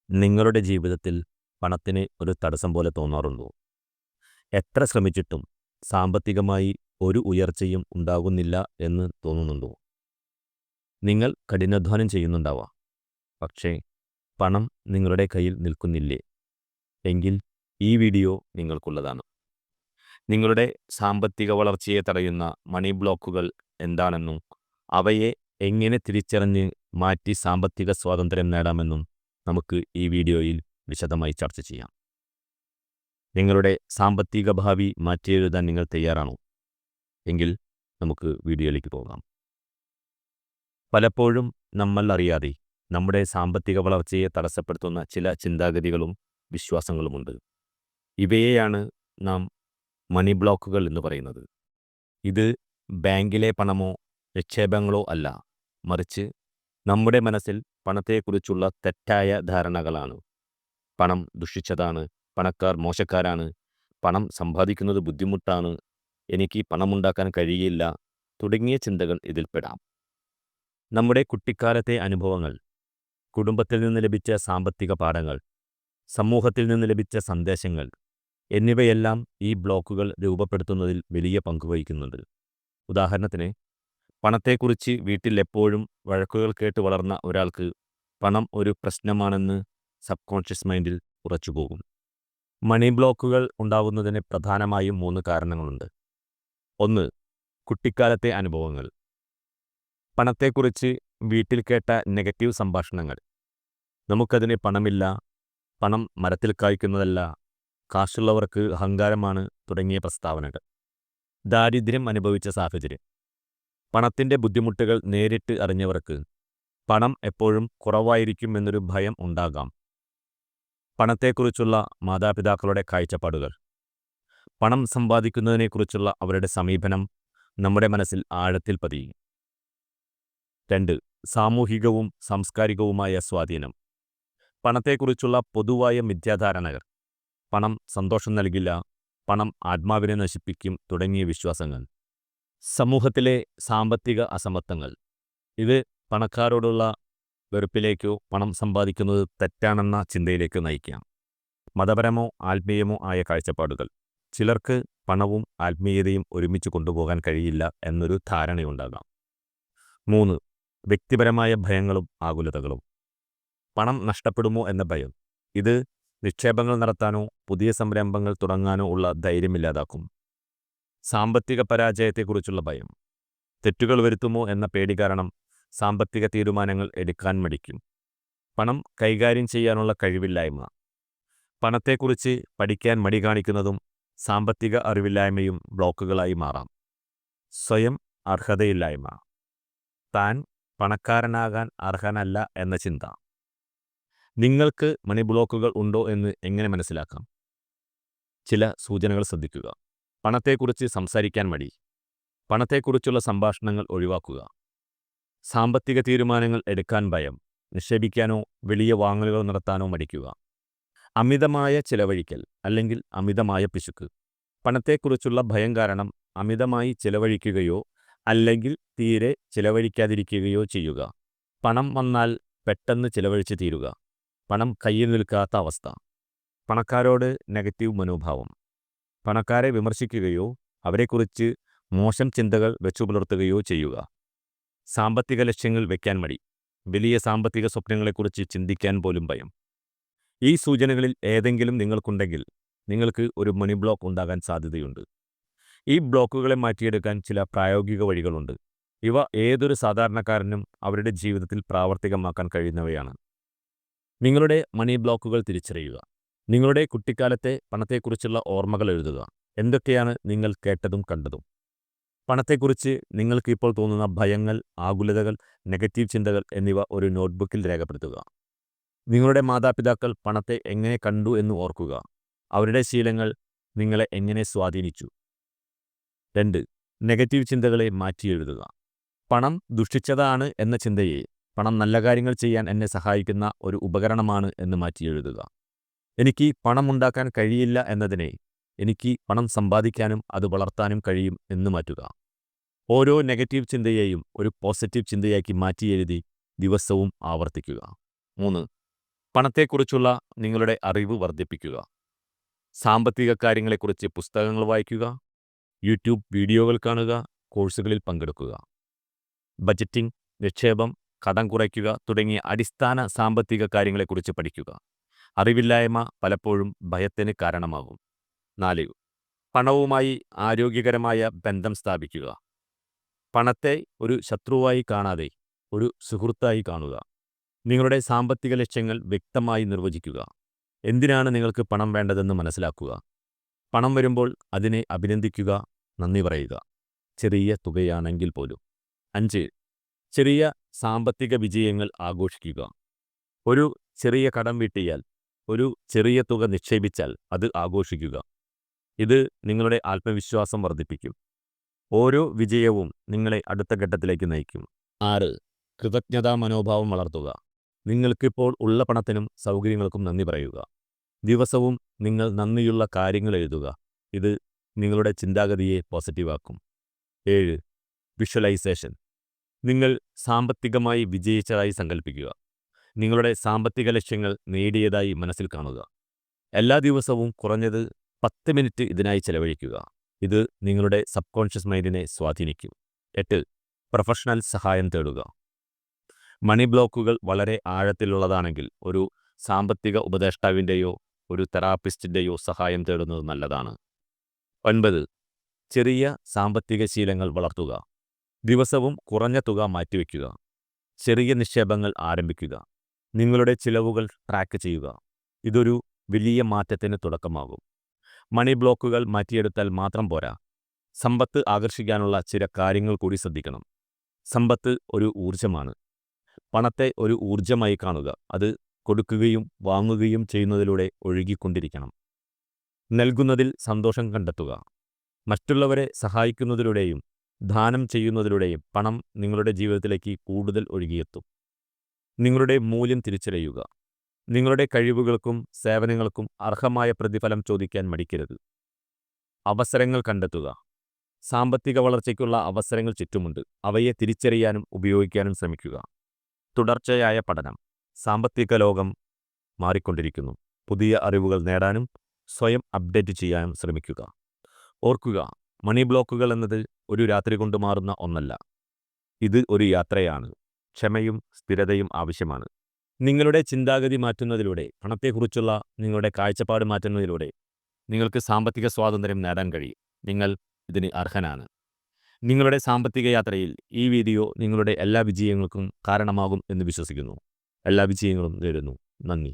നിങ്ങളുടെ ജീവിതത്തിൽ പണത്തിന് ഒരു തടസ്സം പോലെ തോന്നാറുണ്ടോ? എത്ര ശ്രമിച്ചിട്ടും സാമ്പത്തികമായി ഒരു ഉയർച്ചയും ഉണ്ടാകുന്നില്ല എന്ന് തോന്നുന്നുണ്ടോ? നിങ്ങൾ കഠിനാധ്വാനം ചെയ്യുന്നുണ്ടാവാം. പക്ഷേ പണം നിങ്ങളുടെ കയ്യിൽ നിൽക്കുന്നില്ലേ? എങ്കിൽ ഈ വീഡിയോ നിങ്ങൾക്കുള്ളതാണ്. നിങ്ങളുടെ സാമ്പത്തിക വളർച്ചയെ തടയുന്ന മണി ബ്ലോക്കുകൾ എന്താണെന്നും അവയെ എങ്ങനെ തിരിച്ചറിഞ്ഞ് മാറ്റി സാമ്പത്തിക സ്വാതന്ത്ര്യം നേടാമെന്നും നമുക്ക് ഈ വീഡിയോയിൽ വിശദമായി ചർച്ച ചെയ്യാം. നിങ്ങളുടെ സാമ്പത്തിക ഭാവി മാറ്റിയെഴുതാൻ നിങ്ങൾ തയ്യാറാണോ? എങ്കിൽ നമുക്ക് വീഡിയോയിലേക്ക് പോകാം. പലപ്പോഴും നമ്മൾ അറിയാതെ നമ്മുടെ സാമ്പത്തിക വളർച്ചയെ തടസ്സപ്പെടുത്തുന്ന ചില ചിന്താഗതികളും വിശ്വാസങ്ങളുമുണ്ട്. ഇവയെയാണ് നാം മണി ബ്ലോക്കുകൾ എന്ന് പറയുന്നത്. ഇത് ബാങ്കിലെ പണമോ നിക്ഷേപങ്ങളോ അല്ല, മറിച്ച് നമ്മുടെ മനസ്സിൽ പണത്തെക്കുറിച്ചുള്ള തെറ്റായ ധാരണകളാണ്. പണം ദുഷിച്ചതാണ്, പണക്കാർ മോശക്കാരാണ്, പണം സമ്പാദിക്കുന്നത് ബുദ്ധിമുട്ടാണ്, എനിക്ക് പണമുണ്ടാക്കാൻ കഴിയില്ല തുടങ്ങിയ ചിന്തകൾ ഇതിൽപ്പെടാം. നമ്മുടെ കുട്ടിക്കാലത്തെ അനുഭവങ്ങൾ, കുടുംബത്തിൽ നിന്ന് ലഭിച്ച സാമ്പത്തിക പാഠങ്ങൾ, സമൂഹത്തിൽ നിന്ന് ലഭിച്ച സന്ദേശങ്ങൾ എന്നിവയെല്ലാം ഈ ബ്ലോക്കുകൾ രൂപപ്പെടുത്തുന്നതിൽ വലിയ പങ്കുവഹിക്കുന്നുണ്ട്. ഉദാഹരണത്തിന്, പണത്തെക്കുറിച്ച് വീട്ടിൽ എപ്പോഴും വഴക്കുകൾ കേട്ട് വളർന്ന ഒരാൾക്ക് പണം ഒരു പ്രശ്നമാണെന്ന് സബ് കോൺഷ്യസ് മൈൻഡിൽ ഉറച്ചുപോകും. മണി ബ്ലോക്കുകൾ ഉണ്ടാകുന്നതിന് പ്രധാനമായും 3 കാരണങ്ങളുണ്ട്. 1. കുട്ടിക്കാലത്തെ അനുഭവങ്ങൾ. പണത്തെക്കുറിച്ച് വീട്ടിൽ കേട്ട നെഗറ്റീവ് സംഭാഷണങ്ങൾ. നമുക്കതിന് പണമില്ല, പണം മരത്തിൽ കായ്ക്കുന്നതല്ല, കാശുള്ളവർക്ക് അഹങ്കാരമാണ് തുടങ്ങിയ പ്രസ്താവനകൾ. ദാരിദ്ര്യം അനുഭവിച്ച സാഹചര്യം. പണത്തിൻ്റെ ബുദ്ധിമുട്ടുകൾ നേരിട്ട് അറിഞ്ഞവർക്ക് പണം എപ്പോഴും കുറവായിരിക്കുമെന്നൊരു ഭയം ഉണ്ടാകാം. പണത്തെക്കുറിച്ചുള്ള മാതാപിതാക്കളുടെ കാഴ്ചപ്പാടുകൾ. പണം സമ്പാദിക്കുന്നതിനെക്കുറിച്ചുള്ള അവരുടെ സമീപനം നമ്മുടെ മനസ്സിൽ ആഴത്തിൽ പതിയും. 2. സാമൂഹികവും സാംസ്കാരികവുമായ സ്വാധീനം. പണത്തെക്കുറിച്ചുള്ള പൊതുവായ മിഥ്യാധാരണകൾ. പണം സന്തോഷം നൽകില്ല, പണം ആത്മാവിനെ നശിപ്പിക്കും തുടങ്ങിയ വിശ്വാസങ്ങൾ. സമൂഹത്തിലെ സാമ്പത്തിക അസമത്വങ്ങൾ. ഇത് പണക്കാരോടുള്ള വെറുപ്പിലേക്കോ പണം സമ്പാദിക്കുന്നത് തെറ്റാണെന്ന ചിന്തയിലേക്ക് നയിക്കാം. മതപരമോ ആത്മീയമോ ആയ കാഴ്ചപ്പാടുകൾ. ചിലർക്ക് പണവും ആത്മീയതയും ഒരുമിച്ച് കൊണ്ടുപോകാൻ കഴിയില്ല എന്നൊരു ധാരണയുണ്ടാകാം. 3. വ്യക്തിപരമായ ഭയങ്ങളും ആകുലതകളും. പണം നഷ്ടപ്പെടുമോ എന്ന ഭയം. ഇത് നിക്ഷേപങ്ങൾ നടത്താനോ പുതിയ സംരംഭങ്ങൾ തുടങ്ങാനോ ഉള്ള ധൈര്യമില്ലാതാക്കും. സാമ്പത്തിക പരാജയത്തെക്കുറിച്ചുള്ള ഭയം. തെറ്റുകൾ വരുത്തുമോ എന്ന പേടി കാരണം സാമ്പത്തിക തീരുമാനങ്ങൾ എടുക്കാൻ മടിക്കും. പണം കൈകാര്യം ചെയ്യാനുള്ള കഴിവില്ലായ്മ. പണത്തെക്കുറിച്ച് പഠിക്കാൻ മടി കാണിക്കുന്നതും സാമ്പത്തിക അറിവില്ലായ്മയും ബ്ലോക്കുകളായി മാറാം. സ്വയം അർഹതയില്ലായ്മ. താൻ പണക്കാരനാകാൻ അർഹനല്ല എന്ന ചിന്ത. നിങ്ങൾക്ക് മണി ബ്ലോക്കുകൾ ഉണ്ടോ എന്ന് എങ്ങനെ മനസ്സിലാക്കാം? ചില സൂചനകൾ ശ്രദ്ധിക്കുക. പണത്തെക്കുറിച്ച് സംസാരിക്കാൻ മടി. പണത്തെക്കുറിച്ചുള്ള സംഭാഷണങ്ങൾ ഒഴിവാക്കുക. സാമ്പത്തിക തീരുമാനങ്ങൾ എടുക്കാൻ ഭയം. നിക്ഷേപിക്കാനോ വലിയ വാങ്ങലുകൾ നടത്താനോ മടിക്കുക. അമിതമായ ചിലവഴിക്കൽ അല്ലെങ്കിൽ അമിതമായ പിശുക്ക്. പണത്തെക്കുറിച്ചുള്ള ഭയം കാരണം അമിതമായി ചിലവഴിക്കുകയോ അല്ലെങ്കിൽ തീരെ ചിലവഴിക്കാതിരിക്കുകയോ ചെയ്യുക. പണം വന്നാൽ പെട്ടെന്ന് ചിലവഴിച്ച് തീരുക. പണം കയ്യിൽ നിൽക്കാത്ത അവസ്ഥ. പണക്കാരോട് നെഗറ്റീവ് മനോഭാവം. പണക്കാരെ വിമർശിക്കുകയോ അവരെക്കുറിച്ച് മോശം ചിന്തകൾ വെച്ചുപുലർത്തുകയോ ചെയ്യുക. സാമ്പത്തിക ലക്ഷ്യങ്ങൾ വയ്ക്കാൻ മടി. വലിയ സാമ്പത്തിക സ്വപ്നങ്ങളെക്കുറിച്ച് ചിന്തിക്കാൻ പോലും ഭയം. ഈ സൂചനകളിൽ ഏതെങ്കിലും നിങ്ങൾക്കുണ്ടെങ്കിൽ നിങ്ങൾക്ക് ഒരു മണി ബ്ലോക്ക് ഉണ്ടാകാൻ സാധ്യതയുണ്ട്. ഈ ബ്ലോക്കുകളെ മാറ്റിയെടുക്കാൻ ചില പ്രായോഗിക വഴികളുണ്ട്. ഇവ ഏതൊരു സാധാരണക്കാരനും അവരുടെ ജീവിതത്തിൽ പ്രാവർത്തികമാക്കാൻ കഴിയുന്നവയാണ്. നിങ്ങളുടെ മണി ബ്ലോക്കുകൾ തിരിച്ചറിയുക. നിങ്ങളുടെ കുട്ടിക്കാലത്തെ പണത്തെക്കുറിച്ചുള്ള ഓർമ്മകൾ എഴുതുക. എന്തൊക്കെയാണ് നിങ്ങൾ കേട്ടതും കണ്ടതും? പണത്തെക്കുറിച്ച് നിങ്ങൾക്ക് ഇപ്പോൾ തോന്നുന്ന ഭയങ്ങൾ, ആകുലതകൾ, നെഗറ്റീവ് ചിന്തകൾ എന്നിവ ഒരു നോട്ട്ബുക്കിൽ രേഖപ്പെടുത്തുക. നിങ്ങളുടെ മാതാപിതാക്കൾ പണത്തെ എങ്ങനെ കണ്ടു എന്ന് ഓർക്കുക. അവരുടെ ശീലങ്ങൾ നിങ്ങളെ എങ്ങനെ സ്വാധീനിച്ചു? 2. നെഗറ്റീവ് ചിന്തകളെ മാറ്റിയെഴുതുക. പണം ദുഷിച്ചതാണ് എന്ന ചിന്തയെ പണം നല്ല കാര്യങ്ങൾ ചെയ്യാൻ എന്നെ സഹായിക്കുന്ന ഒരു ഉപകരണമാണ് എന്ന് മാറ്റിയെഴുതുക. എനിക്ക് പണമുണ്ടാക്കാൻ കഴിയില്ല എന്നതിനെ എനിക്ക് പണം സമ്പാദിക്കാനും അത് വളർത്താനും കഴിയും എന്ന് മാറ്റുക. ഓരോ നെഗറ്റീവ് ചിന്തയെയും ഒരു പോസിറ്റീവ് ചിന്തയാക്കി മാറ്റിയെഴുതി ദിവസവും ആവർത്തിക്കുക. 3. പണത്തെക്കുറിച്ചുള്ള നിങ്ങളുടെ അറിവ് വർദ്ധിപ്പിക്കുക. സാമ്പത്തിക കാര്യങ്ങളെക്കുറിച്ച് പുസ്തകങ്ങൾ വായിക്കുക, യൂട്യൂബ് വീഡിയോകൾ കാണുക, കോഴ്സുകളിൽ പങ്കെടുക്കുക. ബജറ്റിംഗ്, നിക്ഷേപം, കടം കുറയ്ക്കുക തുടങ്ങിയ അടിസ്ഥാന സാമ്പത്തിക കാര്യങ്ങളെക്കുറിച്ച് പഠിക്കുക. അറിവില്ലായ്മ പലപ്പോഴും ഭയത്തിന് കാരണമാകും. 4. പണവുമായി ആരോഗ്യകരമായ ബന്ധം സ്ഥാപിക്കുക. പണത്തെ ഒരു ശത്രുവായി കാണാതെ ഒരു സുഹൃത്തായി കാണുക. നിങ്ങളുടെ സാമ്പത്തിക ലക്ഷ്യങ്ങൾ വ്യക്തമായി നിർവചിക്കുക. എന്തിനാണ് നിങ്ങൾക്ക് പണം വേണ്ടതെന്ന് മനസ്സിലാക്കുക. പണം വരുമ്പോൾ അതിനെ അഭിനന്ദിക്കുക, നന്ദി പറയുക, ചെറിയ തുകയാണെങ്കിൽ പോലും. 5. ചെറിയ സാമ്പത്തിക വിജയങ്ങൾ ആഘോഷിക്കുക. ഒരു ചെറിയ കടം വീട്ടിയാൽ, ഒരു ചെറിയ തുക നിക്ഷേപിച്ചാൽ അത് ആഘോഷിക്കുക. ഇത് നിങ്ങളുടെ ആത്മവിശ്വാസം വർദ്ധിപ്പിക്കും. ഓരോ വിജയവും നിങ്ങളെ അടുത്ത ഘട്ടത്തിലേക്ക് നയിക്കും. 6. കൃതജ്ഞതാ മനോഭാവം വളർത്തുക. നിങ്ങൾക്കിപ്പോൾ ഉള്ള പണത്തിനും സൗകര്യങ്ങൾക്കും നന്ദി പറയുക. ദിവസവും നിങ്ങൾ നന്ദിയുള്ള കാര്യങ്ങൾ എഴുതുക. ഇത് നിങ്ങളുടെ ചിന്താഗതിയെ പോസിറ്റീവാക്കും. 7. വിഷ്വലൈസേഷൻ. നിങ്ങൾ സാമ്പത്തികമായി വിജയിച്ചതായി സങ്കല്പിക്കുക. നിങ്ങളുടെ സാമ്പത്തിക ലക്ഷ്യങ്ങൾ നേടിയതായി മനസ്സിൽ കാണുക. എല്ലാ ദിവസവും കുറഞ്ഞത് 10 മിനിറ്റ് ഇതിനായി ചെലവഴിക്കുക. ഇത് നിങ്ങളുടെ സബ് കോൺഷ്യസ് മൈൻഡിനെ സ്വാധീനിക്കും. 8. പ്രൊഫഷണൽ സഹായം തേടുക. മണി ബ്ലോക്കുകൾ വളരെ ആഴത്തിലുള്ളതാണെങ്കിൽ ഒരു സാമ്പത്തിക ഉപദേഷ്ടാവിൻ്റെയോ ഒരു തെറാപ്പിസ്റ്റിൻ്റെയോ സഹായം തേടുന്നത് നല്ലതാണ്. 9. ചെറിയ സാമ്പത്തിക ശീലങ്ങൾ വളർത്തുക. ദിവസവും കുറഞ്ഞ തുക മാറ്റിവെക്കുക. ചെറിയ നിക്ഷേപങ്ങൾ ആരംഭിക്കുക. നിങ്ങളുടെ ചിലവുകൾ ട്രാക്ക് ചെയ്യുക. ഇതൊരു വലിയ മാറ്റത്തിന് തുടക്കമാകും. മണി ബ്ലോക്കുകൾ മാറ്റിയെടുത്താൽ മാത്രം പോരാ. സമ്പത്ത് ആകർഷിക്കാനുള്ള ചില കാര്യങ്ങൾ കൂടി ശ്രദ്ധിക്കണം. സമ്പത്ത് ഒരു ഊർജമാണ്. പണത്തെ ഒരു ഊർജമായി കാണുക. അത് കൊടുക്കുകയും വാങ്ങുകയും ചെയ്യുന്നതിലൂടെ ഒഴുകിക്കൊണ്ടിരിക്കണം. നൽകുന്നതിൽ സന്തോഷം കണ്ടെത്തുക. മറ്റുള്ളവരെ സഹായിക്കുന്നതിലൂടെയും ദാനം ചെയ്യുന്നതിലൂടെയും പണം നിങ്ങളുടെ ജീവിതത്തിലേക്ക് കൂടുതൽ ഒഴുകിയെത്തും. നിങ്ങളുടെ മൂല്യം തിരിച്ചറിയുക. നിങ്ങളുടെ കഴിവുകൾക്കും സേവനങ്ങൾക്കും അർഹമായ പ്രതിഫലം ചോദിക്കാൻ മടിക്കരുത്. അവസരങ്ങൾ കണ്ടെത്തുക. സാമ്പത്തിക വളർച്ചയ്ക്കുള്ള അവസരങ്ങൾ ചുറ്റുമുണ്ട്. അവയെ തിരിച്ചറിയാനും ഉപയോഗിക്കാനും ശ്രമിക്കുക. തുടർച്ചയായ പഠനം. സാമ്പത്തിക ലോകം മാറിക്കൊണ്ടിരിക്കുന്നു. പുതിയ അറിവുകൾ നേടാനും സ്വയം അപ്ഡേറ്റ് ചെയ്യാനും ശ്രമിക്കുക. ഓർക്കുക, മണി ബ്ലോക്കുകൾ എന്നത് ഒരു രാത്രി കൊണ്ട് മാറുന്ന ഒന്നല്ല. ഇത് ഒരു യാത്രയാണ്. ക്ഷമയും സ്ഥിരതയും ആവശ്യമാണ്. നിങ്ങളുടെ ചിന്താഗതി മാറ്റുന്നതിലൂടെ, പണത്തെക്കുറിച്ചുള്ള നിങ്ങളുടെ കാഴ്ചപ്പാട് മാറ്റുന്നതിലൂടെ നിങ്ങൾക്ക് സാമ്പത്തിക സ്വാതന്ത്ര്യം നേടാൻ കഴിയും. നിങ്ങൾ ഇതിന് അർഹനാണ്. നിങ്ങളുടെ സാമ്പത്തിക യാത്രയിൽ ഈ വീഡിയോ നിങ്ങളുടെ എല്ലാ വിജയങ്ങൾക്കും കാരണമാകും എന്ന് വിശ്വസിക്കുന്നു. എല്ലാ വിജയങ്ങളും നേരുന്നു. നന്ദി.